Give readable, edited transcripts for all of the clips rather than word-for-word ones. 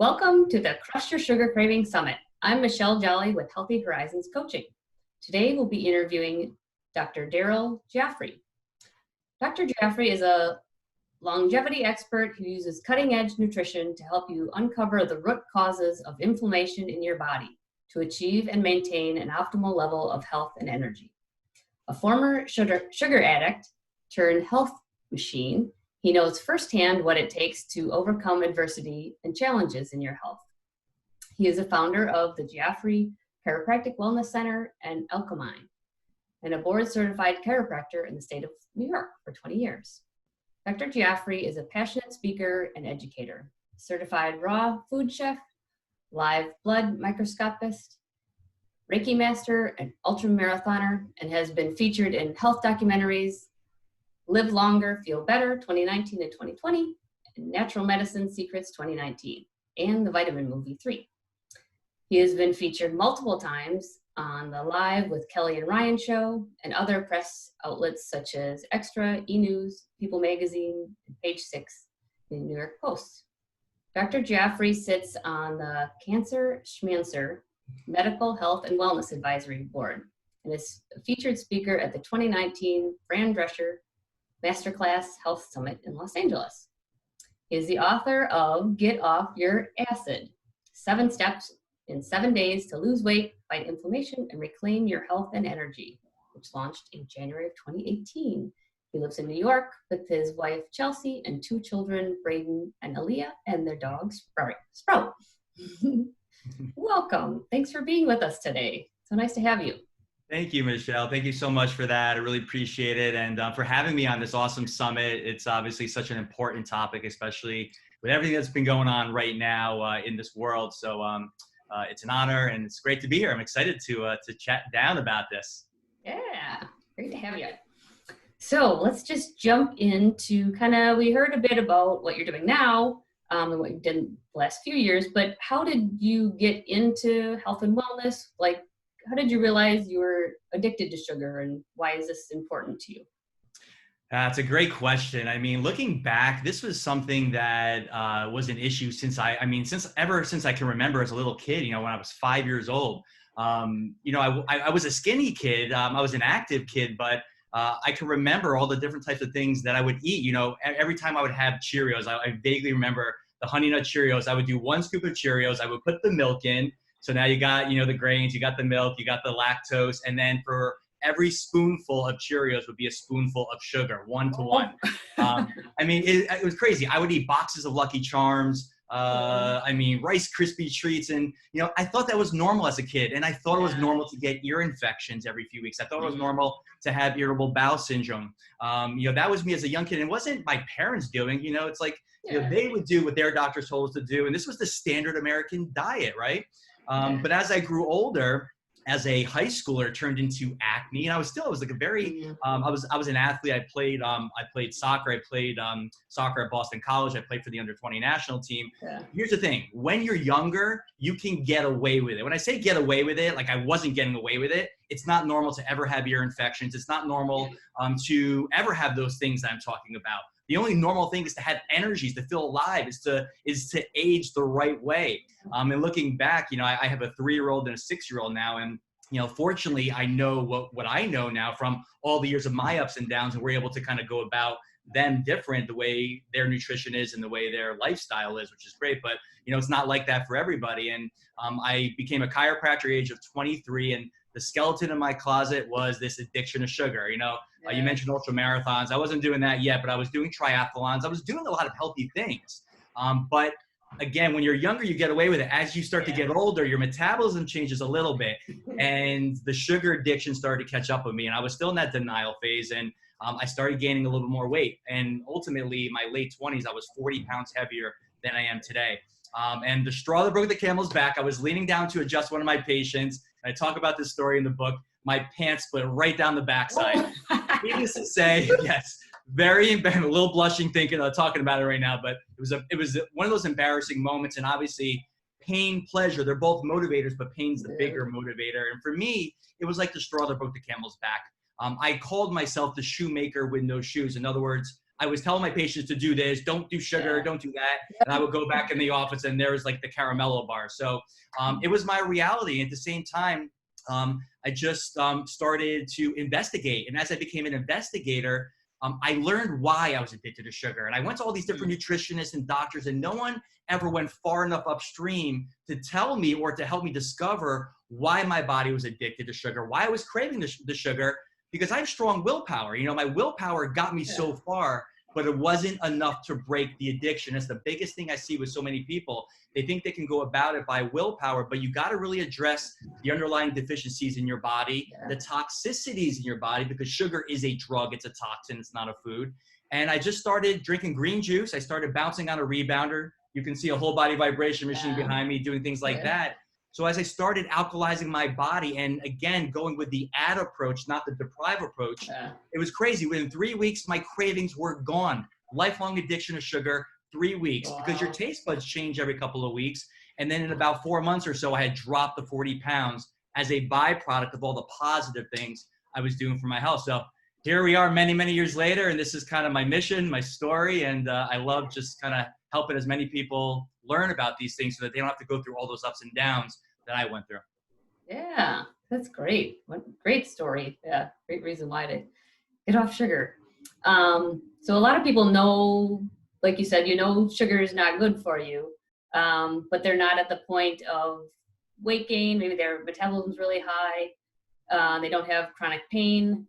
Welcome to the Crush Your Sugar Craving Summit. I'm Michelle Jolly with Healthy Horizons Coaching. Today we'll be interviewing Dr. Gioffre. Dr. Gioffre is a longevity expert who uses cutting-edge nutrition to help you uncover the root causes of inflammation in your body to achieve and maintain an optimal level of health and energy. A former sugar addict turned health machine, he knows firsthand what it takes to overcome adversity and challenges in your health. He is a founder of the Gioffre Chiropractic Wellness Center and Alchemine, and a board-certified chiropractor in the state of New York for 20 years. Dr. Gioffre is a passionate speaker and educator, certified raw food chef, live blood microscopist, Reiki master, and ultra-marathoner, and has been featured in health documentaries, Live Longer, Feel Better 2019 and 2020, and Natural Medicine Secrets 2019, and the Vitamin Movie 3. He has been featured multiple times on the Live with Kelly and Ryan show and other press outlets such as Extra, E-News, People Magazine, and Page 6 in the New York Post. Dr. Gioffre sits on the Cancer Schmancer Medical Health and Wellness Advisory Board and is a featured speaker at the 2019 Fran Drescher Masterclass Health Summit in Los Angeles. He is the author of Get Off Your Acid, 7 Steps in 7 Days to Lose Weight, Fight Inflammation, and Reclaim Your Health and Energy, which launched in January of 2018. He lives in New York with his wife, Chelsea, and 2 children, Braden and Aaliyah, and their dog, Sprout. Welcome. Thanks for being with us today. So nice to have you. Thank you, Michelle. Thank you so much for that. I really appreciate it. And for having me on this awesome summit. It's obviously such an important topic, especially with everything that's been going on right now in this world. So it's an honor and it's great to be here. I'm excited to chat down about this. Yeah, great to have you. So let's just jump into we heard a bit about what you're doing now and what you've done the last few years, but how did you get into health and wellness? How did you realize you were addicted to sugar, and why is this important to you? That's a great question. I mean, looking back, this was something that was an issue since I can remember as a little kid, when I was 5 years old. I was a skinny kid. I was an active kid, but I can remember all the different types of things that I would eat. Every time I would have Cheerios, I vaguely remember the Honey Nut Cheerios. I would do 1 scoop of Cheerios. I would put the milk in. So now you got, the grains, you got the milk, you got the lactose, and then for every spoonful of Cheerios would be a spoonful of sugar, 1 to 1. It was crazy. I would eat boxes of Lucky Charms, Rice Krispie treats. And, I thought that was normal as a kid. And I thought it was normal to get ear infections every few weeks. I thought it was normal to have irritable bowel syndrome. That was me as a young kid. It wasn't my parents doing, it's like, they would do what their doctors told us to do. And this was the standard American diet, right? But as I grew older, as a high schooler, it turned into acne, and I was like a very, I was an athlete. I played soccer. I played soccer at Boston College. I played for the under-20 national team. Yeah. Here's the thing: when you're younger, you can get away with it. When I say get away with it, like I wasn't getting away with it. It's not normal to ever have ear infections. It's not normal to ever have those things that I'm talking about. The only normal thing is to have energies, to feel alive, is to age the right way. And looking back, I have a 3-year-old and a 6-year-old now, and fortunately, I know what I know now from all the years of my ups and downs, and we're able to kind of go about them different, the way their nutrition is and the way their lifestyle is, which is great. But it's not like that for everybody. And I became a chiropractor at the age of 23, and the skeleton in my closet was this addiction to sugar. You mentioned ultra marathons. I wasn't doing that yet, but I was doing triathlons. I was doing a lot of healthy things. But again, when you're younger, you get away with it. As you start to get older, your metabolism changes a little bit, and the sugar addiction started to catch up with me. And I was still in that denial phase, and I started gaining a little bit more weight. And ultimately, in my late 20s, I was 40 pounds heavier than I am today. And the straw that broke the camel's back, I was leaning down to adjust one of my patients. And I talk about this story in the book. My pants split right down the backside. Needless to say, yes, very embarrassing. A little blushing talking about it right now, but it was one of those embarrassing moments. And obviously, pain, pleasure, they're both motivators, but pain's the bigger motivator. And for me, it was like the straw that broke the camel's back. I called myself the shoemaker with no shoes. In other words, I was telling my patients to do this, don't do sugar, Yeah. don't do that. And I would go back in the office and there was like the caramello bar. So it was my reality. At the same time, I just started to investigate. And as I became an investigator, I learned why I was addicted to sugar. And I went to all these different nutritionists and doctors, and no one ever went far enough upstream to tell me or to help me discover why my body was addicted to sugar, why I was craving the sugar, because I have strong willpower. You know, my willpower got me so far, but it wasn't enough to break the addiction. That's the biggest thing I see with so many people. They think they can go about it by willpower, but you got to really address the underlying deficiencies in your body, the toxicities in your body, because sugar is a drug. It's a toxin. It's not a food. And I just started drinking green juice. I started bouncing on a rebounder. You can see a whole body vibration machine behind me doing things like that. So as I started alkalizing my body, and again, going with the add approach, not the deprive approach, it was crazy. Within 3 weeks, my cravings were gone. Lifelong addiction to sugar, 3 weeks, because your taste buds change every couple of weeks. And then in about 4 months or so, I had dropped the 40 pounds as a byproduct of all the positive things I was doing for my health. So here we are many, many years later, and this is kind of my mission, my story, and I love just kind of helping as many people learn about these things so that they don't have to go through all those ups and downs that I went through. Yeah, that's great. What great story. Yeah, great reason why to get off sugar. So a lot of people know, like you said, sugar is not good for you, but they're not at the point of weight gain. Maybe their metabolism's really high. They don't have chronic pain.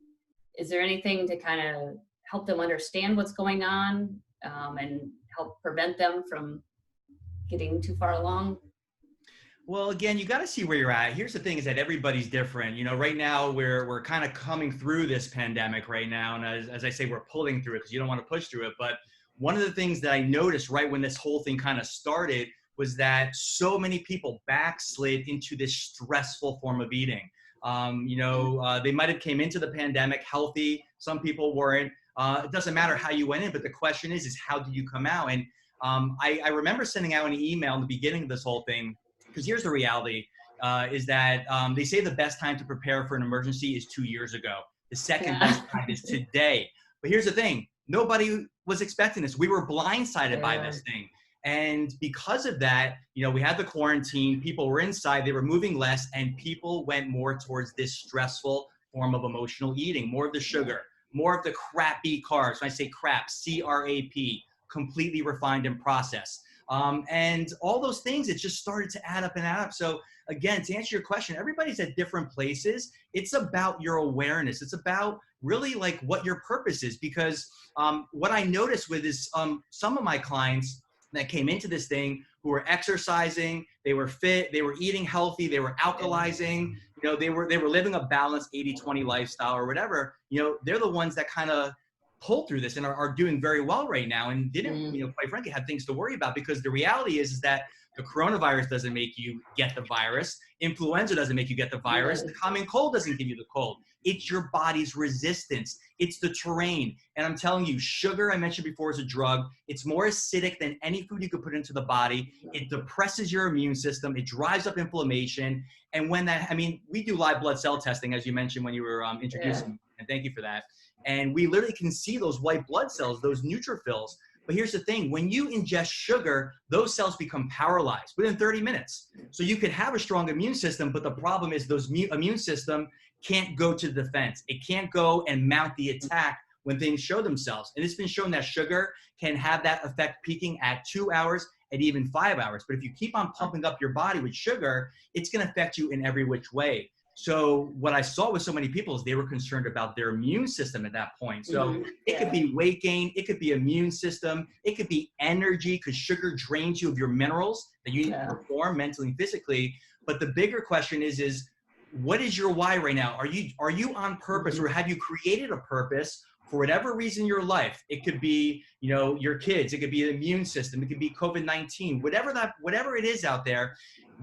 Is there anything to kind of help them understand what's going on and help prevent them from getting too far along? Well, again, you got to see where you're at. Here's the thing: is that everybody's different. You know, right now we're kind of coming through this pandemic right now, and as I say, we're pulling through it because you don't want to push through it. But one of the things that I noticed right when this whole thing kind of started was that so many people backslid into this stressful form of eating. They might have came into the pandemic healthy. Some people weren't. It doesn't matter how you went in, but the question is how did you come out? And I remember sending out an email in the beginning of this whole thing. Because here's the reality, is that they say the best time to prepare for an emergency is 2 years ago. The second best time is today. But here's the thing, nobody was expecting this. We were blindsided by this thing. And because of that, we had the quarantine, people were inside, they were moving less, and people went more towards this stressful form of emotional eating, more of the sugar, more of the crappy carbs. When I say crap, C-R-A-P, completely refined and processed. And all those things, it just started to add up and add up. So again, to answer your question, everybody's at different places. It's about your awareness. It's about really like what your purpose is. Because what I noticed with is some of my clients that came into this thing who were exercising, they were fit, they were eating healthy, they were alkalizing, they were living a balanced 80-20 lifestyle or whatever. They're the ones that kind of pull through this and are doing very well right now and didn't, quite frankly, have things to worry about, because the reality is that the coronavirus doesn't make you get the virus. Influenza doesn't make you get the virus. The common cold doesn't give you the cold. It's your body's resistance. It's the terrain. And I'm telling you, sugar, I mentioned before, is a drug. It's more acidic than any food you could put into the body. It depresses your immune system. It drives up inflammation. And we do live blood cell testing, as you mentioned when you were introducing, and thank you for that. And we literally can see those white blood cells, those neutrophils. But here's the thing, when you ingest sugar, those cells become paralyzed within 30 minutes. So you could have a strong immune system, but the problem is those immune system can't go to the defense. It can't go and mount the attack when things show themselves. And it's been shown that sugar can have that effect peaking at 2 hours and even 5 hours. But if you keep on pumping up your body with sugar, it's going to affect you in every which way. So what I saw with so many people is they were concerned about their immune system at that point. So it could be weight gain, it could be immune system, it could be energy, because sugar drains you of your minerals that you need to perform mentally and physically. But the bigger question is what is your why right now? Are you on purpose, or have you created a purpose for whatever reason in your life? It could be, your kids, it could be the immune system, it could be COVID-19, whatever it is out there.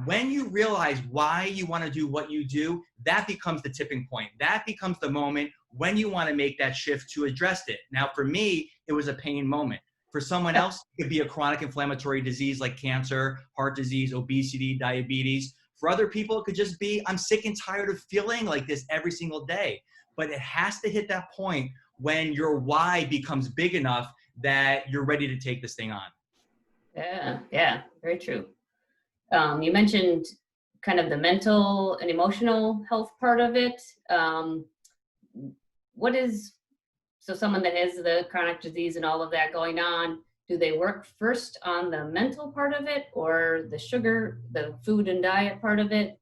When you realize why you want to do what you do, that becomes the tipping point. That becomes the moment when you want to make that shift to address it. Now, for me, it was a pain moment. For someone else, it could be a chronic inflammatory disease like cancer, heart disease, obesity, diabetes. For other people, it could just be, I'm sick and tired of feeling like this every single day. But it has to hit that point when your why becomes big enough that you're ready to take this thing on. Yeah, very true. You mentioned kind of the mental and emotional health part of it. What is, so someone that has the chronic disease and all of that going on, do they work first on the mental part of it or the sugar, the food and diet part of it?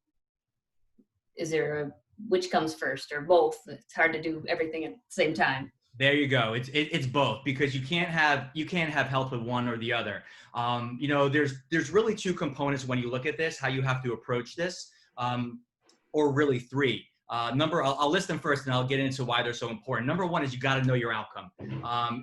Is there which comes first or both? It's hard to do everything at the same time. There you go. It's both, because you can't have health with one or the other. There's really two components when you look at this, how you have to approach this, or really three. I'll list them first and I'll get into why they're so important. Number one is you got to know your outcome.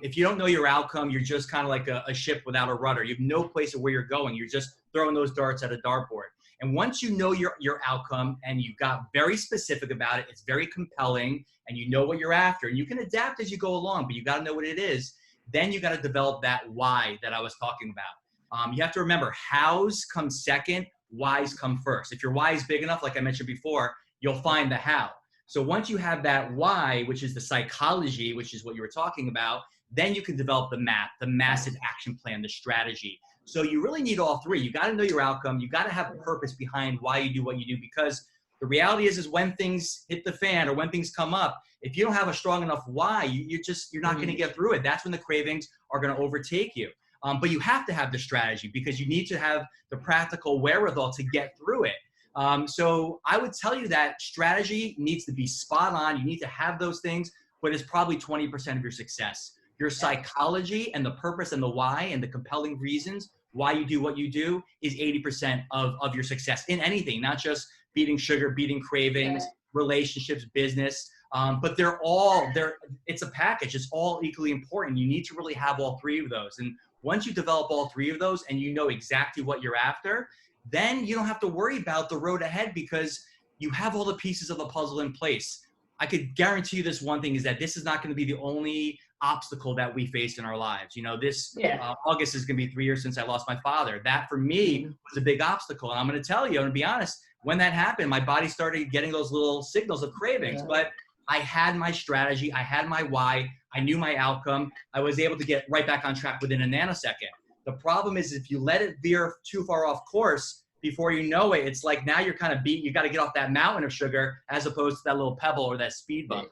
If you don't know your outcome, you're just kind of like a ship without a rudder. You have no place of where you're going. You're just throwing those darts at a dartboard. And once you know your outcome and you got very specific about it, it's very compelling, and you know what you're after, and you can adapt as you go along, but you got to know what it is. Then you got to develop that why that I was talking about. You have to remember, hows come second, whys come first. If your why is big enough, like I mentioned before, you'll find the how. So once you have that why, which is the psychology, which is what you were talking about, then you can develop the map, the massive action plan, the strategy. So you really need all three. You got to know your outcome. You got to have a purpose behind why you do what you do, because the reality is when things hit the fan or when things come up, if you don't have a strong enough why, you're not going to get through it. That's when the cravings are going to overtake you. But you have to have the strategy, because you need to have the practical wherewithal to get through it. So I would tell you that strategy needs to be spot on. You need to have those things, but it's probably 20% of your success. Your psychology and the purpose and the why and the compelling reasons why you do what you do is 80% of your success in anything, not just beating sugar, beating cravings, relationships, business. But it's a package. It's all equally important. You need to really have all three of those. And once you develop all three of those and you know exactly what you're after, then you don't have to worry about the road ahead, because you have all the pieces of the puzzle in place. I could guarantee you this one thing is that this is not going to be the only obstacle that we face in our lives. This August is going to be 3 years since I lost my father. That for me was a big obstacle. And I'm going to tell you, I'm going to be honest, when that happened, my body started getting those little signals of cravings, but I had my strategy. I had my why. I knew my outcome. I was able to get right back on track within a nanosecond. The problem is if you let it veer too far off course, before you know it, it's like now you're kind of beat. You got to get off that mountain of sugar as opposed to that little pebble or that speed bump.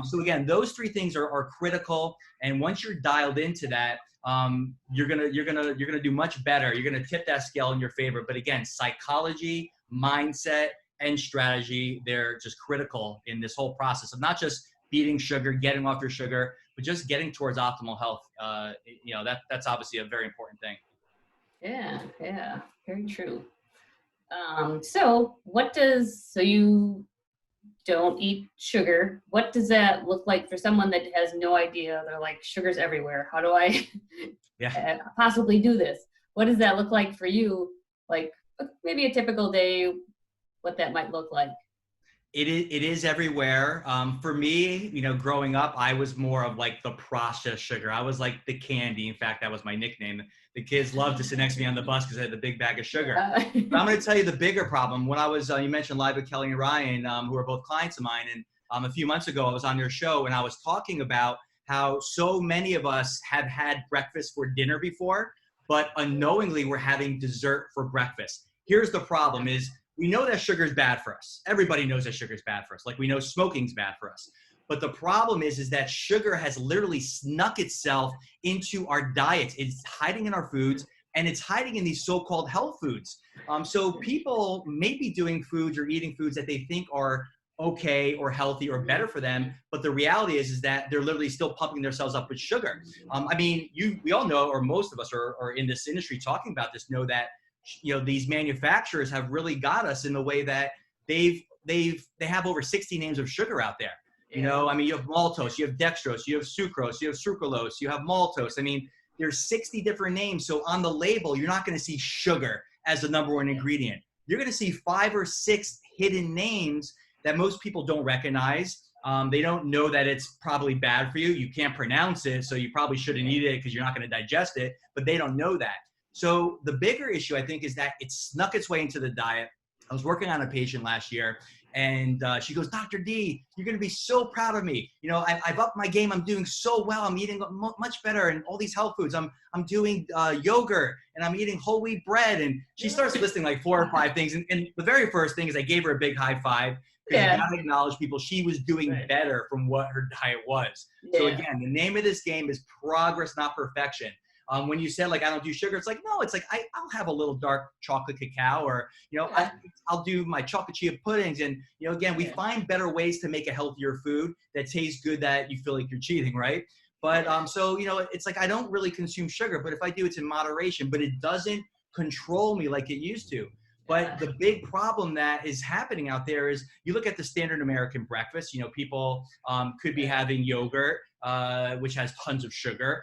So again, those three things are critical. And once you're dialed into that, you're gonna do much better. You're gonna tip that scale in your favor. But again, psychology, mindset, and strategy, they're just critical in this whole process of not just beating sugar, getting off your sugar, but just getting towards optimal health. That's obviously a very important thing. Yeah, very true. So you don't eat sugar. What does that look like for someone that has no idea? They're like, sugar's everywhere. How do I possibly do this? What does that look like for you? Like maybe a typical day, what that might look like. It is everywhere. For me, growing up, I was more of like the processed sugar. I was like the candy. In fact, that was my nickname. The kids loved to sit next to me on the bus because I had the big bag of sugar. But I'm going to tell you the bigger problem. When I was, you mentioned live with Kelly and Ryan, who are both clients of mine. And a few months ago, I was on their show and I was talking about how so many of us have had breakfast for dinner before, but unknowingly we're having dessert for breakfast. Here's the problem is, we know that sugar is bad for us. Everybody knows that sugar is bad for us. Like we know smoking's bad for us. But the problem is that sugar has literally snuck itself into our diets. It's hiding in our foods, and it's hiding in these so-called health foods. So people may be doing foods or eating foods that they think are okay or healthy or better for them, but the reality is that they're literally still pumping themselves up with sugar. We all know, or most of us are in this industry talking about this, know that these manufacturers have really got us in the way that they have over 60 names of sugar out there. You have maltose, you have dextrose, you have sucrose, you have sucralose, you have maltose. There's 60 different names. So on the label, you're not going to see sugar as the number one ingredient. You're going to see 5 or 6 hidden names that most people don't recognize. They don't know that it's probably bad for you. You can't pronounce it, so you probably shouldn't eat it because you're not going to digest it, but they don't know that. So the bigger issue, I think, is that it snuck its way into the diet. I was working on a patient last year, And she goes, Dr. D, you're going to be so proud of me. You know, I've upped my game. I'm doing so well. I'm eating much better and all these health foods. I'm doing yogurt and I'm eating whole wheat bread. And she starts listing like 4 or 5 things. And the very first thing is I gave her a big high five, because you got to acknowledge people. She was doing better from what her diet was. So again, the name of this game is progress, not perfection. When you said like, I don't do sugar, it's like, no, it's like, I'll have a little dark chocolate cacao, or, you know, I'll do my chocolate chia puddings. And, you know, again, we find better ways to make a healthier food that tastes good, that you feel like you're cheating, right? But so, you know, it's like, I don't really consume sugar, but if I do, it's in moderation, but it doesn't control me like it used to. But the big problem that is happening out there is, you look at the standard American breakfast, you know, people could be having yogurt, which has tons of sugar,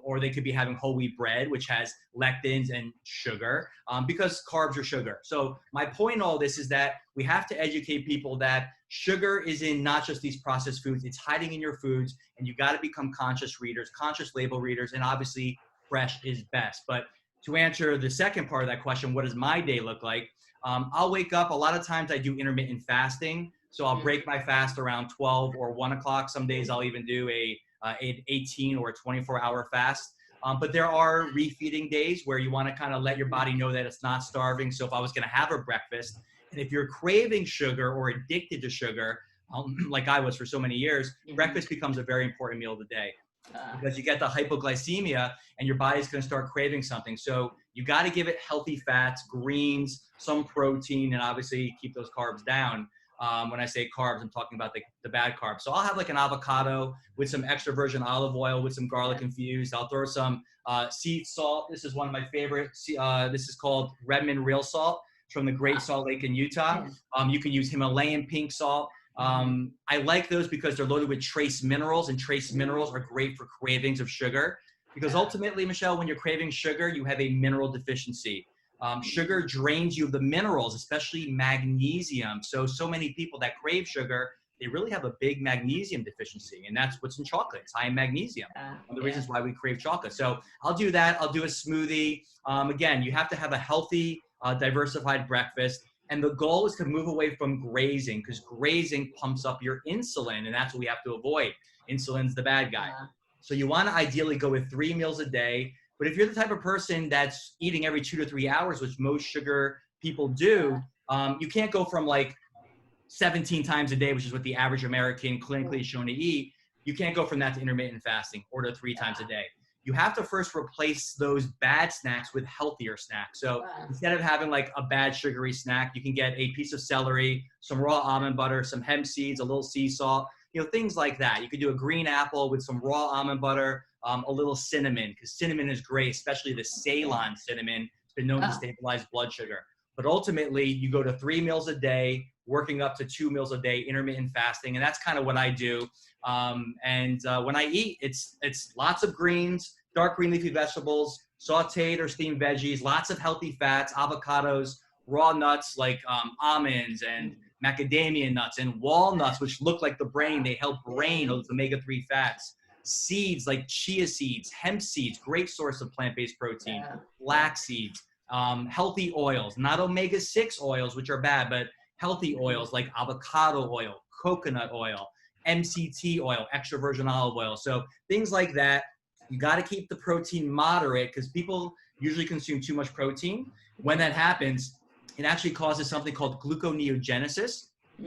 or they could be having whole wheat bread, which has lectins and sugar, because carbs are sugar. So my point in all this is that we have to educate people that sugar is in not just these processed foods, it's hiding in your foods, and you got to become conscious readers, conscious label readers, and obviously fresh is best. But to answer the second part of that question, what does my day look like? I'll wake up. A lot of times I do intermittent fasting. So I'll break my fast around 12 or 1 o'clock. Some days I'll even do an 18 or a 24-hour fast. But there are refeeding days where you want to kind of let your body know that it's not starving. So if I was going to have a breakfast, and if you're craving sugar or addicted to sugar, like I was for so many years, breakfast becomes a very important meal of the day. Because you get the hypoglycemia and your body's going to start craving something. So you got to give it healthy fats, greens, some protein, and obviously keep those carbs down. When I say carbs, I'm talking about the bad carbs. So I'll have like an avocado with some extra virgin olive oil with some garlic infused. I'll throw some sea salt. This is one of my favorites. This is called Redmond Real Salt. It's from the Great Salt Lake in Utah. You can use Himalayan pink salt. I like those because they're loaded with trace minerals, and trace minerals are great for cravings of sugar, because ultimately, Michelle, when you're craving sugar, you have a mineral deficiency. Sugar drains you of the minerals, especially magnesium. So many people that crave sugar, they really have a big magnesium deficiency, and that's what's in chocolate. It's high in magnesium. One of the reasons why we crave chocolate. So I'll do that. I'll do a smoothie. Again, you have to have a healthy, diversified breakfast. And the goal is to move away from grazing, because grazing pumps up your insulin, and that's what we have to avoid. Insulin's the bad guy. So you want to ideally go with 3 meals a day. But if you're the type of person that's eating every 2 to 3 hours, which most sugar people do, you can't go from like 17 times a day, which is what the average American clinically is shown to eat. You can't go from that to intermittent fasting or to 3 times a day. You have to first replace those bad snacks with healthier snacks. So instead of having like a bad sugary snack, you can get a piece of celery, some raw almond butter, some hemp seeds, a little sea salt, you know, things like that. You could do a green apple with some raw almond butter, a little cinnamon, because cinnamon is great, especially the Ceylon cinnamon. It's been known to stabilize blood sugar. But ultimately, you go to 3 meals a day, working up to 2 meals a day, intermittent fasting, and that's kind of what I do. When I eat, it's lots of greens, dark green leafy vegetables, sauteed or steamed veggies, lots of healthy fats, avocados, raw nuts like almonds and macadamia nuts, and walnuts, which look like the brain. They help brain, those omega-3 fats. Seeds like chia seeds, hemp seeds, great source of plant-based protein. Flax seeds, healthy oils, not omega-6 oils, which are bad, but healthy oils like avocado oil, coconut oil, MCT oil, extra virgin olive oil. So things like that. You got to keep the protein moderate, because people usually consume too much protein. When that happens, it actually causes something called gluconeogenesis,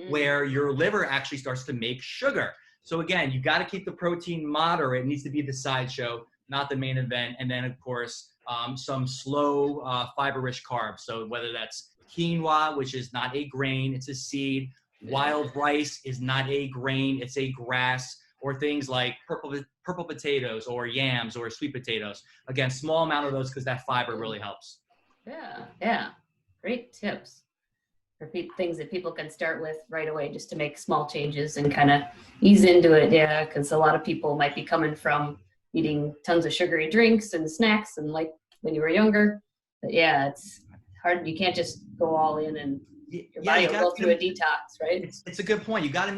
where your liver actually starts to make sugar. So again, you got to keep the protein moderate. It needs to be the sideshow, not the main event. And then, of course, some slow fiber-rich carbs. So whether that's quinoa, which is not a grain, it's a seed. Wild rice is not a grain, it's a grass. Or things like purple potatoes or yams or sweet potatoes. Again, small amount of those, because that fiber really helps. Yeah. Great tips for things that people can start with right away, just to make small changes and kind of ease into it. Yeah, because a lot of people might be coming from eating tons of sugary drinks and snacks, and like when you were younger. But yeah, it's hard. You can't just go all in, and your body will go through a detox, right? It's a good point. You got to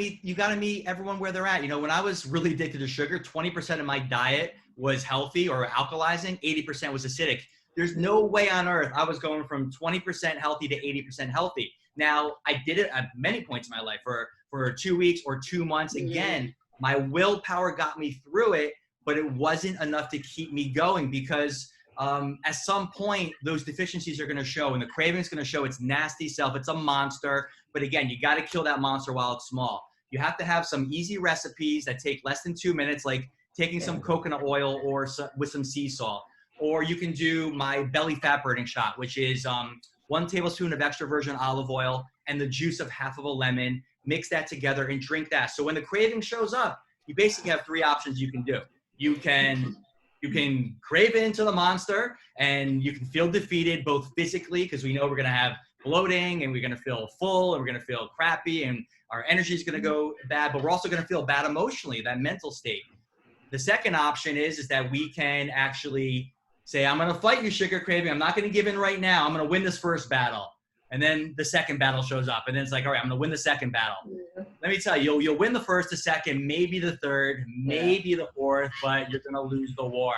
meet everyone where they're at. You know, when I was really addicted to sugar, 20% of my diet was healthy or alkalizing, 80% was acidic. There's no way on earth I was going from 20% healthy to 80% healthy. Now, I did it at many points in my life for 2 weeks or 2 months. Again, my willpower got me through it, but it wasn't enough to keep me going because at some point, those deficiencies are going to show, and the craving is going to show its nasty self. It's a monster. But again, you got to kill that monster while it's small. You have to have some easy recipes that take less than 2 minutes, like taking some coconut oil or with some sea salt. Or you can do my belly fat burning shot, which is 1 tablespoon of extra virgin olive oil and the juice of half of a lemon. Mix that together and drink that. So when the craving shows up, you basically have 3 options you can do. You can crave into the monster and you can feel defeated both physically, because we know we're going to have bloating and we're going to feel full and we're going to feel crappy and our energy is going to go bad, but we're also going to feel bad emotionally, that mental state. The second option is that we can actually say, I'm going to fight you, sugar craving. I'm not going to give in right now. I'm going to win this first battle. And then the second battle shows up. And then it's like, all right, I'm going to win the second battle. Yeah. Let me tell you, you'll win the first, the second, maybe the third, maybe the fourth, but you're going to lose the war.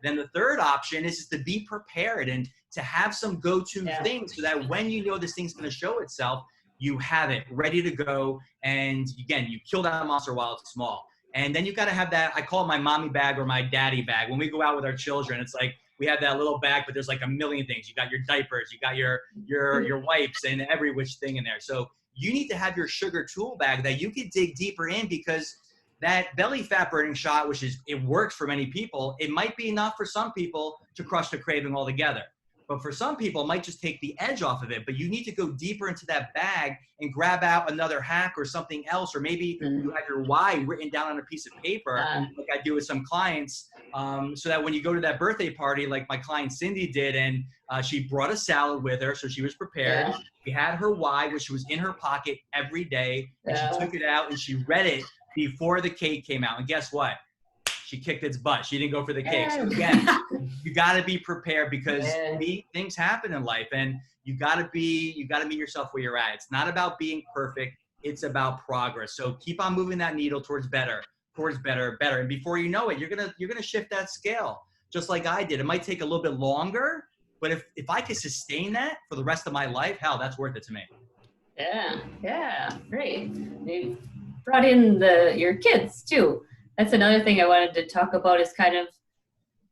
Then the third option is to be prepared and to have some go-to things so that when you know this thing's going to show itself, you have it ready to go. And again, you kill that monster while it's small. And then you got to have that, I call it my mommy bag or my daddy bag. When we go out with our children, it's like, we have that little bag, but there's like a million things. You got your diapers, you got your wipes and every which thing in there. So you need to have your sugar tool bag that you could dig deeper in, because that belly fat burning shot, which is, it works for many people. It might be enough for some people to crush the craving altogether. But for some people, it might just take the edge off of it. But you need to go deeper into that bag and grab out another hack or something else. Or maybe you have your why written down on a piece of paper, like I do with some clients, so that when you go to that birthday party, like my client Cindy did, and she brought a salad with her, so she was prepared. Yeah. She had her why, which was in her pocket every day, and she took it out and she read it before the cake came out. And guess what? She kicked its butt. She didn't go for the cake. So again, you got to be prepared, because things happen in life, and you got to meet yourself where you're at. It's not about being perfect. It's about progress. So keep on moving that needle towards better. And before you know it, you're going to shift that scale just like I did. It might take a little bit longer, but if I could sustain that for the rest of my life, hell, that's worth it to me. Yeah, great. You brought in your kids too. That's another thing I wanted to talk about, is kind of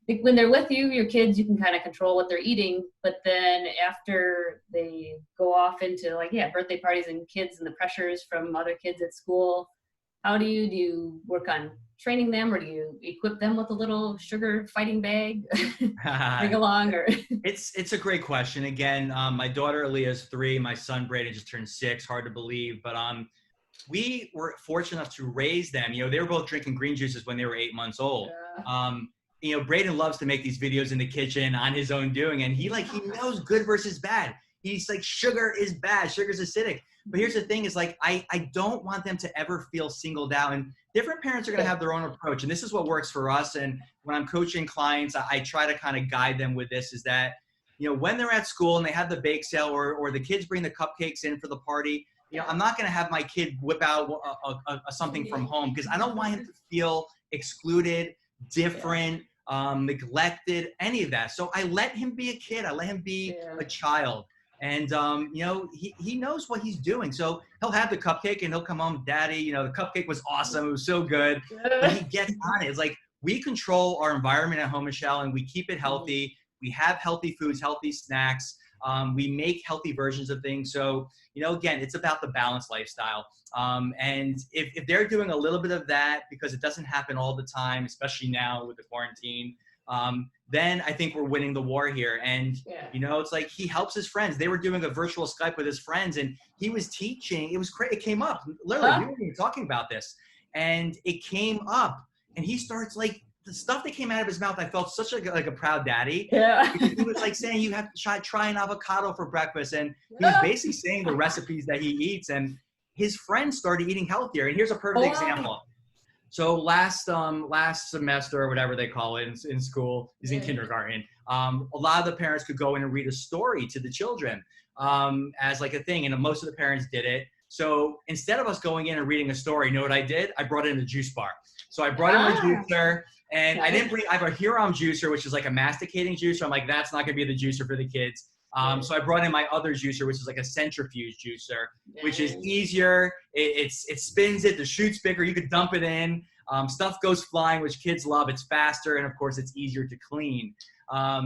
like when they're with you, your kids, you can kind of control what they're eating. But then after they go off into birthday parties and kids and the pressures from other kids at school, how do you work on training them, or do you equip them with a little sugar fighting bag bring along? Or it's a great question. Again, my daughter Aaliyah's 3, my son Braden just turned 6. Hard to believe, but we were fortunate enough to raise them. They were both drinking green juices when they were 8 months old. Braden loves to make these videos in the kitchen on his own doing, and he knows good versus bad. He's like, sugar is bad, sugar's acidic. But here's the thing is I don't want them to ever feel singled out, and different parents are going to have their own approach. And this is what works for us. And when I'm coaching clients, I try to kind of guide them with this, is that, when they're at school and they have the bake sale or the kids bring the cupcakes in for the party, I'm not going to have my kid whip out something from home, because I don't want him to feel excluded, different, neglected, any of that. So I let him be a kid. I let him be a child. And, he knows what he's doing. So he'll have the cupcake and he'll come home, Daddy, the cupcake was awesome. It was so good. But he gets on it. It's like, we control our environment at home, Michelle, and we keep it healthy. We have healthy foods, healthy snacks. We make healthy versions of things. So, again, it's about the balanced lifestyle. And if they're doing a little bit of that, because it doesn't happen all the time, especially now with the quarantine, then I think we're winning the war here. And, it's like he helps his friends. They were doing a virtual Skype with his friends, and he was teaching. It was great. It came up. Literally, we weren't even talking about this. And it came up, and he starts the stuff that came out of his mouth, I felt such like a proud daddy. Yeah. Because he was saying, you have to try an avocado for breakfast. And he was basically saying the recipes that he eats, and his friends started eating healthier. And here's a perfect example. So last semester, or whatever they call it in school, he's in kindergarten. A lot of the parents could go in and read a story to the children as a thing. And most of the parents did it. So instead of us going in and reading a story, you know what I did? I brought in a juice bar. So I brought in my juicer, and I have a Huron juicer, which is like a masticating juicer. I'm like, that's not going to be the juicer for the kids. So I brought in my other juicer, which is like a centrifuge juicer, which is Nice. easier. It spins it. The chute's bigger. You could dump it in. Stuff goes flying, which kids love. It's faster, and of course, it's easier to clean. I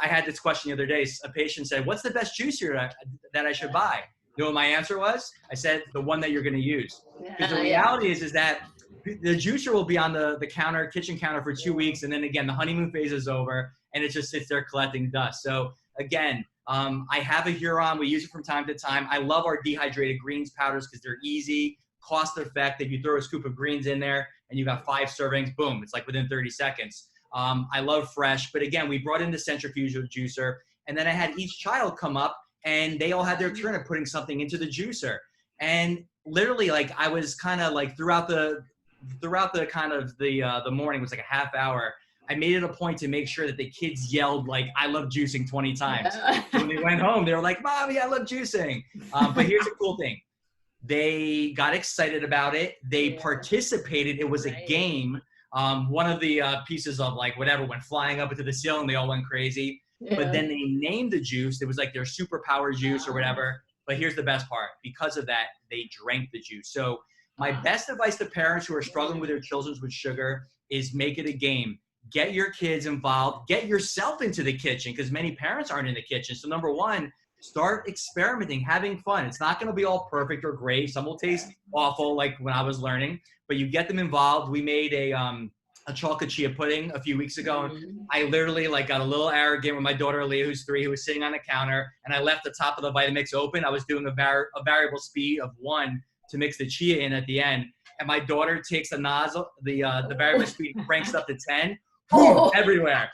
had this question the other day. A patient said, "What's the best juicer that I should buy?" You know what my answer was? I said, "The one that you're going to use." Because the Yeah. reality is that the juicer will be on the kitchen counter for 2 weeks, and then again, the honeymoon phase is over, and it just sits there collecting dust. So again, I have a Huron. We use it from time to time. I love our dehydrated greens powders because they're easy, cost effective. You throw a scoop of greens in there, and you got 5 servings. Boom! It's like within 30 seconds. I love fresh, but again, we brought in the centrifugal juicer, and then I had each child come up, and they all had their turn of putting something into the juicer. And literally, like I was kind of like throughout the morning, it was like a half hour. I made it a point to make sure that the kids yelled like "I love juicing" 20 times. Yeah. So when they went home, they were like, "Mommy, I love juicing." But here's the cool thing: they got excited about it. They participated. It was a game. One of the pieces of like whatever went flying up into the ceiling. They all went crazy. But then they named the juice. It was like their superpower juice or whatever. But here's the best part. Because of that, they drank the juice. So my best advice to parents who are struggling with their children with sugar is make it a game. Get your kids involved. Get yourself into the kitchen because many parents aren't in the kitchen. So number one, start experimenting, having fun. It's not going to be all perfect or great. Some will taste awful, like when I was learning. But you get them involved. We made a chocolate chia pudding a few weeks ago. I literally like got a little arrogant with my daughter Leah, who's 3, who was sitting on the counter, and I left the top of the Vitamix open. I was doing a variable speed of 1 to mix the chia in at the end. And my daughter takes the nozzle, the variable speed, cranks up to 10, boom, everywhere.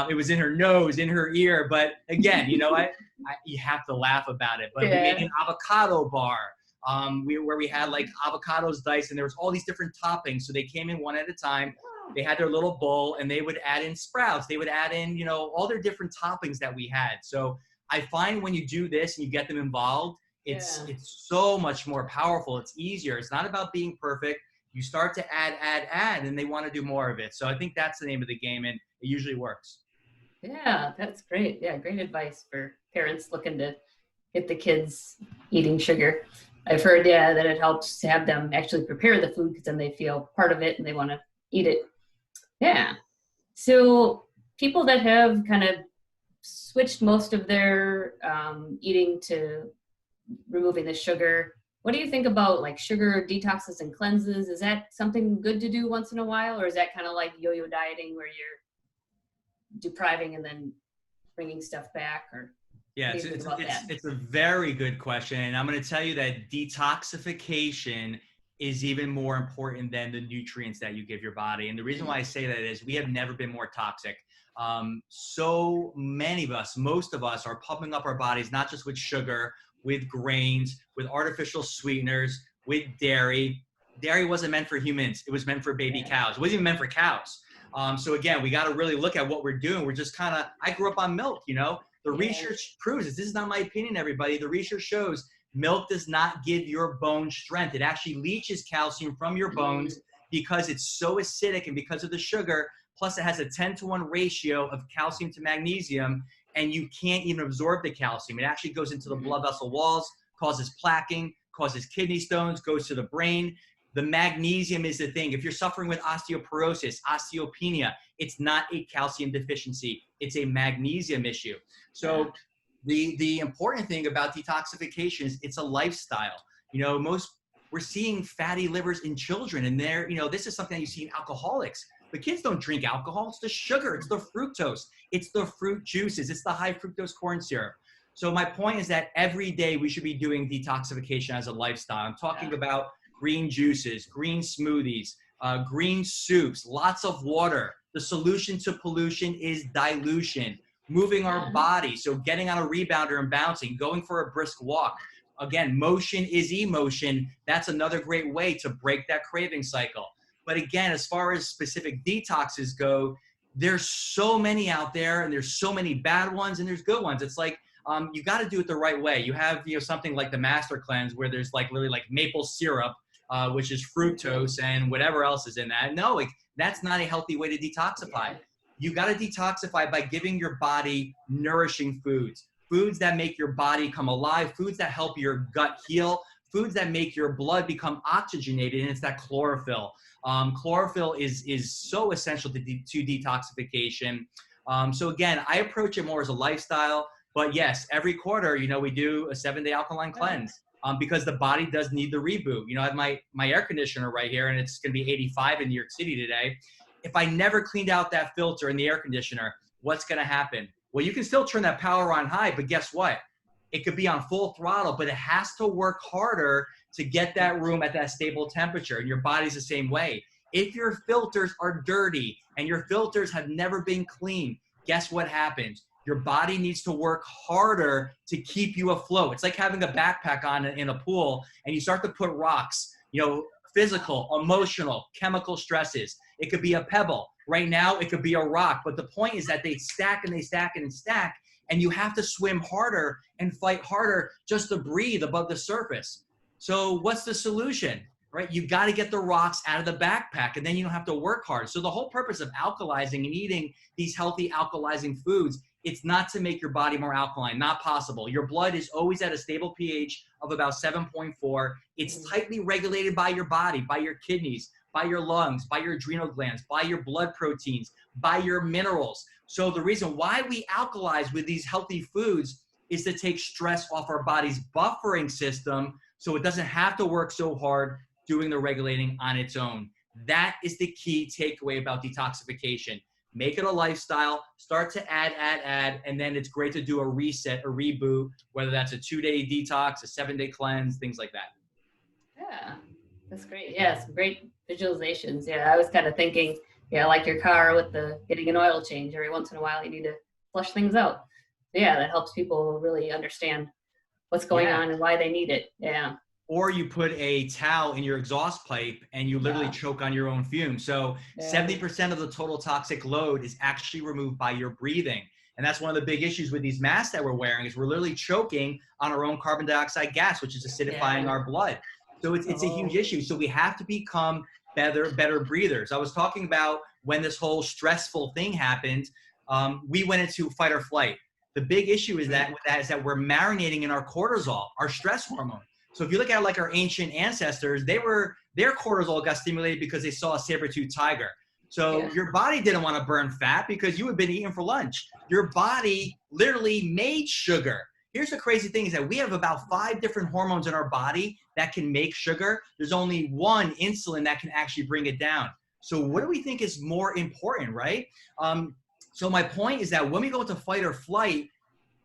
It was in her nose, in her ear. But again, you know what? You have to laugh about it. But we made an avocado bar where we had like avocados diced, and there was all these different toppings. So they came in one at a time. They had their little bowl, and they would add in sprouts. They would add in, you know, all their different toppings that we had. So I find when you do this and you get them involved, it's so much more powerful. It's easier. It's not about being perfect. You start to add, and they want to do more of it. So I think that's the name of the game, and it usually works. Yeah, that's great. Yeah, great advice for parents looking to get the kids eating sugar. I've heard, that it helps to have them actually prepare the food because then they feel part of it and they want to eat it. Yeah. So people that have kind of switched most of their eating to removing the sugar, what do you think about like sugar detoxes and cleanses? Is that something good to do once in a while, or is that kind of like yo-yo dieting where you're depriving and then bringing stuff back? Or yeah, it's a very good question, and I'm going to tell you that detoxification is even more important than the nutrients that you give your body. And the reason why I say that is we have never been more toxic. So many of us, most of us, are pumping up our bodies not just with sugar, with grains, with artificial sweeteners, with dairy. Dairy wasn't meant for humans. It was meant for baby cows. It wasn't even meant for cows. So again, we got to really look at what we're doing. We're just kind of, I grew up on milk, you know. The research proves this. This is not my opinion, everybody. The research shows milk does not give your bones strength. It actually leaches calcium from your bones because it's so acidic and because of the sugar. Plus, it has a 10-to-1 ratio of calcium to magnesium, and you can't even absorb the calcium. It actually goes into the blood vessel walls, causes plaquing, causes kidney stones, goes to the brain. The magnesium is the thing. If you're suffering with osteoporosis, osteopenia, it's not a calcium deficiency. It's a magnesium issue. So the important thing about detoxification is it's a lifestyle. You know, we're seeing fatty livers in children, and this is something that you see in alcoholics. The kids don't drink alcohol. It's the sugar. It's the fructose. It's the fruit juices. It's the high fructose corn syrup. So my point is that every day we should be doing detoxification as a lifestyle. I'm talking about green juices, green smoothies, green soups, lots of water. The solution to pollution is dilution. Moving our body, so getting on a rebounder and bouncing, going for a brisk walk. Again, motion is emotion. That's another great way to break that craving cycle. But again, as far as specific detoxes go, there's so many out there, and there's so many bad ones, and there's good ones. It's like you got to do it the right way. You have something like the Master Cleanse where there's like literally like maple syrup, which is fructose and whatever else is in that. No, that's not a healthy way to detoxify. You got to detoxify by giving your body nourishing foods. foods that make your body come alive, foods that help your gut heal, foods that make your blood become oxygenated, and it's that chlorophyll. Chlorophyll is so essential to detoxification. So again, I approach it more as a lifestyle, but yes, every quarter, we do a 7-day alkaline cleanse. Because the body does need the reboot. I have my air conditioner right here, and it's going to be 85 in New York City today. If I never cleaned out that filter in the air conditioner, what's going to happen? Well, you can still turn that power on high, but guess what? It could be on full throttle, but it has to work harder to get that room at that stable temperature, and your body's the same way. If your filters are dirty and your filters have never been cleaned, guess what happens? Your body needs to work harder to keep you afloat. It's like having a backpack on in a pool and you start to put rocks, physical, emotional, chemical stresses. It could be a pebble. Right now, it could be a rock. But the point is that they stack and they stack and stack, and you have to swim harder and fight harder just to breathe above the surface. So what's the solution? Right? You got to get the rocks out of the backpack, and then you don't have to work hard. So the whole purpose of alkalizing and eating these healthy alkalizing foods, it's not to make your body more alkaline, not possible. Your blood is always at a stable pH of about 7.4. It's tightly regulated by your body, by your kidneys, by your lungs, by your adrenal glands, by your blood proteins, by your minerals. So the reason why we alkalize with these healthy foods is to take stress off our body's buffering system so it doesn't have to work so hard doing the regulating on its own. That is the key takeaway about detoxification. Make it a lifestyle, start to add, and then it's great to do a reset, a reboot, whether that's a 2-day detox, a 7-day cleanse, things like that. Yeah, that's great. Yeah, some great visualizations. Yeah, I was kind of thinking, like your car with getting an oil change every once in a while, you need to flush things out. So yeah, that helps people really understand what's going on and why they need it. Yeah. Or you put a towel in your exhaust pipe and you literally choke on your own fumes. So 70% of the total toxic load is actually removed by your breathing. And that's one of the big issues with these masks that we're wearing is we're literally choking on our own carbon dioxide gas, which is acidifying our blood. So it's a huge issue. So we have to become better breathers. I was talking about when this whole stressful thing happened, we went into fight or flight. The big issue is that we're marinating in our cortisol, our stress hormone. So if you look at like our ancient ancestors, their cortisol got stimulated because they saw a saber-toothed tiger. So your body didn't want to burn fat because you had been eating for lunch. Your body literally made sugar. Here's the crazy thing is that we have about 5 different hormones in our body that can make sugar. There's only one, insulin, that can actually bring it down. So what do we think is more important, right? So my point is that when we go into fight or flight,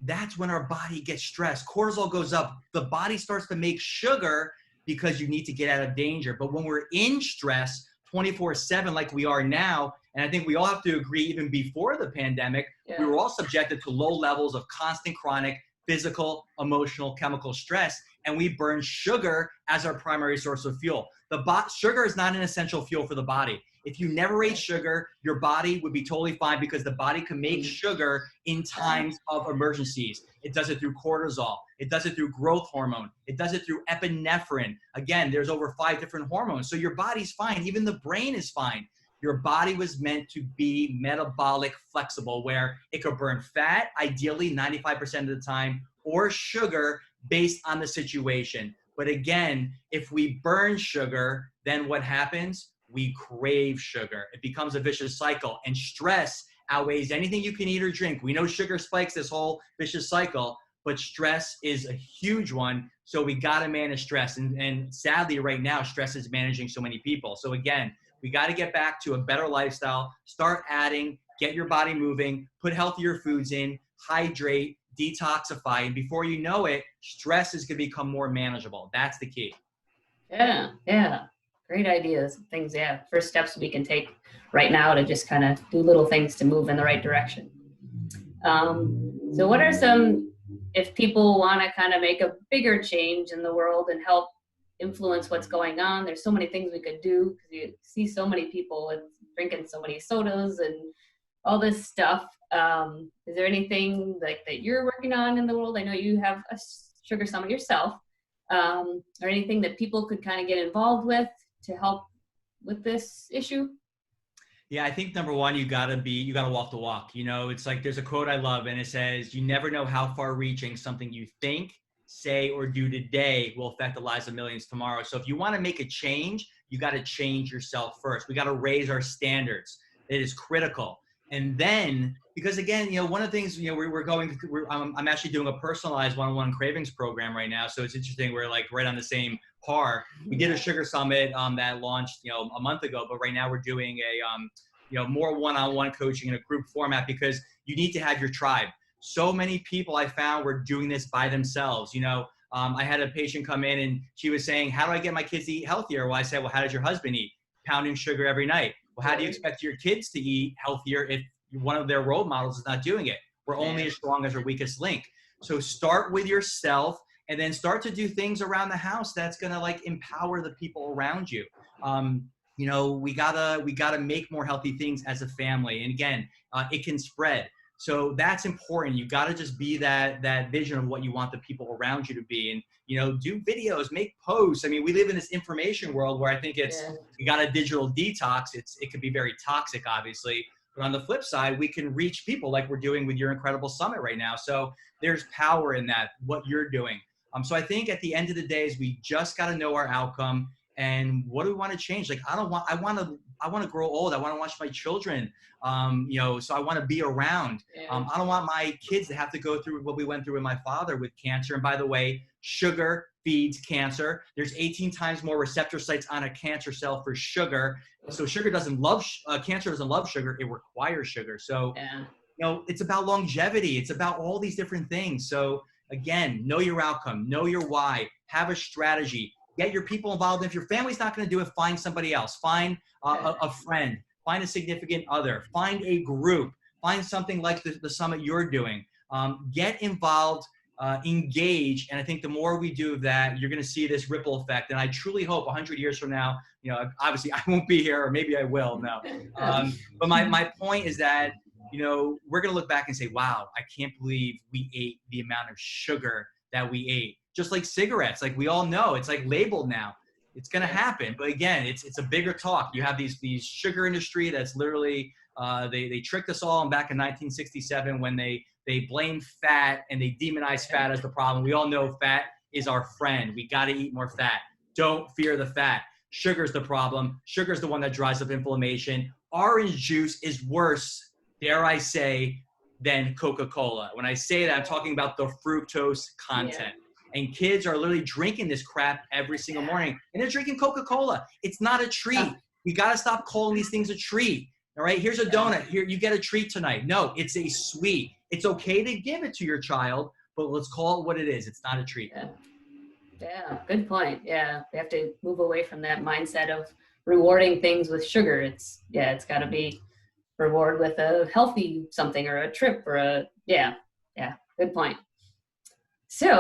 that's when our body gets stressed. Cortisol goes up. The body starts to make sugar because you need to get out of danger. But when we're in stress 24/7 like we are now, and I think we all have to agree even before the pandemic, we were all subjected to low levels of constant chronic physical, emotional, chemical stress, and we burn sugar as our primary source of fuel. Sugar is not an essential fuel for the body. If you never ate sugar, your body would be totally fine because the body can make sugar in times of emergencies. It does it through cortisol. It does it through growth hormone. It does it through epinephrine. Again, there's over 5 different hormones. So your body's fine. Even the brain is fine. Your body was meant to be metabolic flexible, where it could burn fat, ideally 95% of the time, or sugar based on the situation. But again, if we burn sugar, then what happens? We crave sugar. It becomes a vicious cycle, and stress outweighs anything you can eat or drink. We know sugar spikes this whole vicious cycle, but stress is a huge one. So we got to manage stress. And sadly, right now, stress is managing so many people. So again, we got to get back to a better lifestyle, start adding, get your body moving, put healthier foods in, hydrate, detoxify. And before you know it, stress is going to become more manageable. That's the key. Yeah. Great ideas. Things, first steps we can take right now to just kind of do little things to move in the right direction. So what are some, if people want to kind of make a bigger change in the world and help influence what's going on, there's so many things we could do because you see so many people and drinking so many sodas and all this stuff. Is there anything like that you're working on in the world? I know you have a sugar summit yourself, or anything that people could kind of get involved with to help with this issue? Yeah, I think number one, you gotta walk the walk. You know, it's like there's a quote I love, and it says, "You never know how far-reaching something you think, say, or do today will affect the lives of millions tomorrow." So if you want to make a change, you got to change yourself first. We got to raise our standards. It is critical. And then, because again, you know, one of the things, you know, I'm actually doing a personalized one-on-one cravings program right now. So it's interesting. We're like right on the same par. We did a sugar summit that launched, you know, a month ago, but right now we're doing you know, more one-on-one coaching in a group format because you need to have your tribe. So many people I found were doing this by themselves. You know, I had a patient come in and she was saying, "How do I get my kids to eat healthier?" Well, I said, "Well, how does your husband eat?" "Pounding sugar every night." "Well, how do you expect your kids to eat healthier if one of their role models is not doing it?" We're only as strong as our weakest link. So start with yourself and then start to do things around the house that's going to like empower the people around you. You know, we gotta make more healthy things as a family. And again, it can spread. So that's important. You got to just be that vision of what you want the people around you to be, and you know, do videos, make posts. I mean, we live in this information world where I think you got a digital detox. It could be very toxic, obviously. But on the flip side, we can reach people like we're doing with your incredible summit right now. So there's power in that, what you're doing. So I think at the end of the day is we just got to know our outcome and what do we want to change. Like I want to grow old. I want to watch my children. You know, so I want to be around. I don't want my kids to have to go through what we went through with my father with cancer. And by the way, sugar feeds cancer. There's 18 times more receptor sites on a cancer cell for sugar. So sugar doesn't love, cancer doesn't love sugar. It requires sugar. So, you know, it's about longevity. It's about all these different things. So again, know your outcome, know your why, have a strategy, get your people involved. If your family's not going to do it, find somebody else, find a friend, find a significant other, find a group, find something like the summit you're doing. Get involved, engage. And I think the more we do that, you're going to see this ripple effect. And I truly hope 100 years from now, you know, obviously I won't be here, or maybe I will now. But my point is that, you know, we're going to look back and say, wow, I can't believe we ate the amount of sugar that we ate. Just like cigarettes, like we all know, it's like labeled now. It's going to happen. But again, it's a bigger talk. You have these sugar industry that's literally, they tricked us all back in 1967 when they blamed fat and they demonized fat as the problem. We all know fat is our friend. We got to eat more fat. Don't fear the fat. Sugar's the problem. Sugar's the one that drives up inflammation. Orange juice is worse, dare I say, than Coca-Cola. When I say that, I'm talking about the fructose content. And kids are literally drinking this crap every single morning. And they're drinking Coca-Cola. It's not a treat. We got to stop calling these things a treat. All right, here's a donut. Here, you get a treat tonight. No, it's a sweet. It's okay to give it to your child, but let's call it what it is. It's not a treat. Yeah, good point. Yeah, we have to move away from that mindset of rewarding things with sugar. It's got to be reward with a healthy something or a trip or good point. So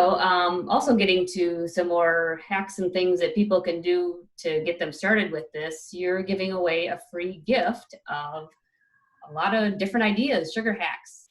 also getting to some more hacks and things that people can do to get them started with this, you're giving away a free gift of a lot of different ideas, sugar hacks.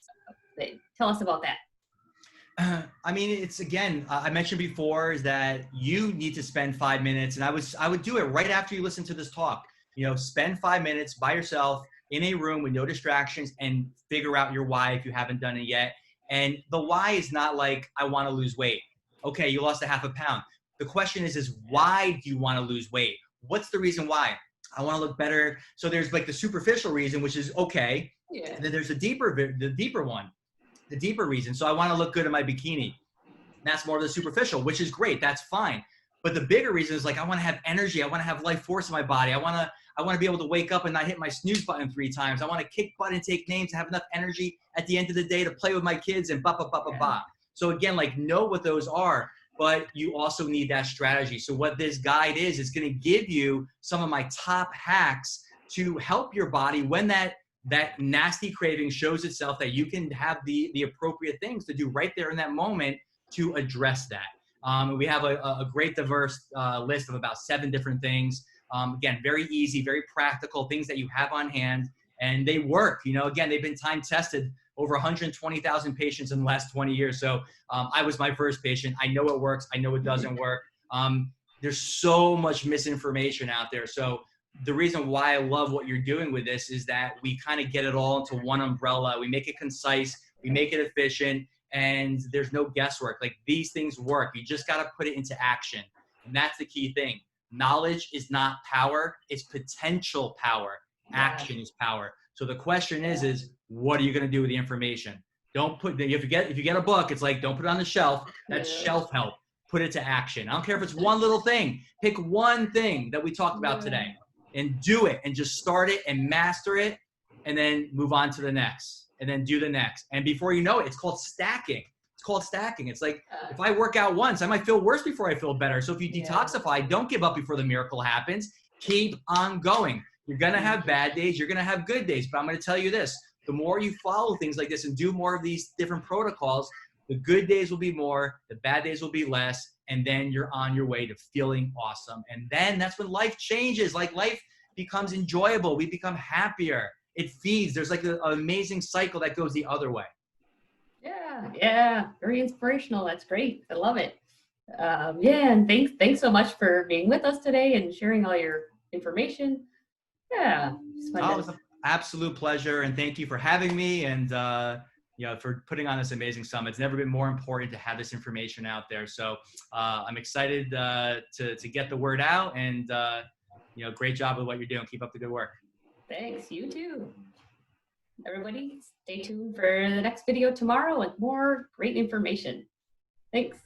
Tell us about that. I mean, it's again, I mentioned before is that you need to spend 5 minutes, and I would do it right after you listen to this talk. You know, spend 5 minutes by yourself in a room with no distractions and figure out your why if you haven't done it yet. And the why is not like, I want to lose weight. Okay, you lost a half a pound. The question is why do you want to lose weight? What's the reason why? I want to look better. So there's like the superficial reason, which is okay. And then there's the deeper one, the deeper reason. So I want to look good in my bikini. That's more of the superficial, which is great. That's fine. But the bigger reason is like, I want to have energy. I want to have life force in my body. I want to be able to wake up and not hit my snooze button 3 times. I want to kick butt and take names and have enough energy at the end of the day to play with my kids and ba, ba, ba, ba, ba. So again, like know what those are, but you also need that strategy. So what this guide is going to give you some of my top hacks to help your body when that nasty craving shows itself, that you can have the appropriate things to do right there in that moment to address that. We have a great diverse list of about 7 different things. Again, very easy, very practical things that you have on hand, and they work. You know, again, they've been time tested over 120,000 patients in the last 20 years. So I was my first patient. I know it works. I know it doesn't work. There's so much misinformation out there. So the reason why I love what you're doing with this is that we kind of get it all into one umbrella. We make it concise, we make it efficient, and there's no guesswork. Like, these things work. You just got to put it into action. And that's the key thing. Knowledge is not power, it's potential power. Yeah. Action is power. So the question is what are you going to do with the information? Don't put, if you get a book, it's like, don't put it on the shelf. That's shelf help. Put it to action. I don't care if it's one little thing. Pick one thing that we talked about today and do it, and just start it and master it, and then move on to the next, and then do the next. And before you know it, it's called stacking. It's called stacking. It's like, if I work out once, I might feel worse before I feel better. So if you detoxify, don't give up before the miracle happens. Keep on going. You're going to have bad days. You're going to have good days. But I'm going to tell you this, the more you follow things like this and do more of these different protocols, the good days will be more, the bad days will be less, and then you're on your way to feeling awesome. And then that's when life changes. Like, life becomes enjoyable. We become happier. It feeds. There's like an amazing cycle that goes the other way. Yeah, very inspirational. That's great. I love it. Yeah, and thanks so much for being with us today and sharing all your information. Yeah, just Oh, it was an absolute pleasure, and thank you for having me, and for putting on this amazing summit. It's never been more important to have this information out there. So I'm excited to get the word out, and great job with what you're doing. Keep up the good work. Thanks. You too. Everybody, stay tuned for the next video tomorrow with more great information. Thanks.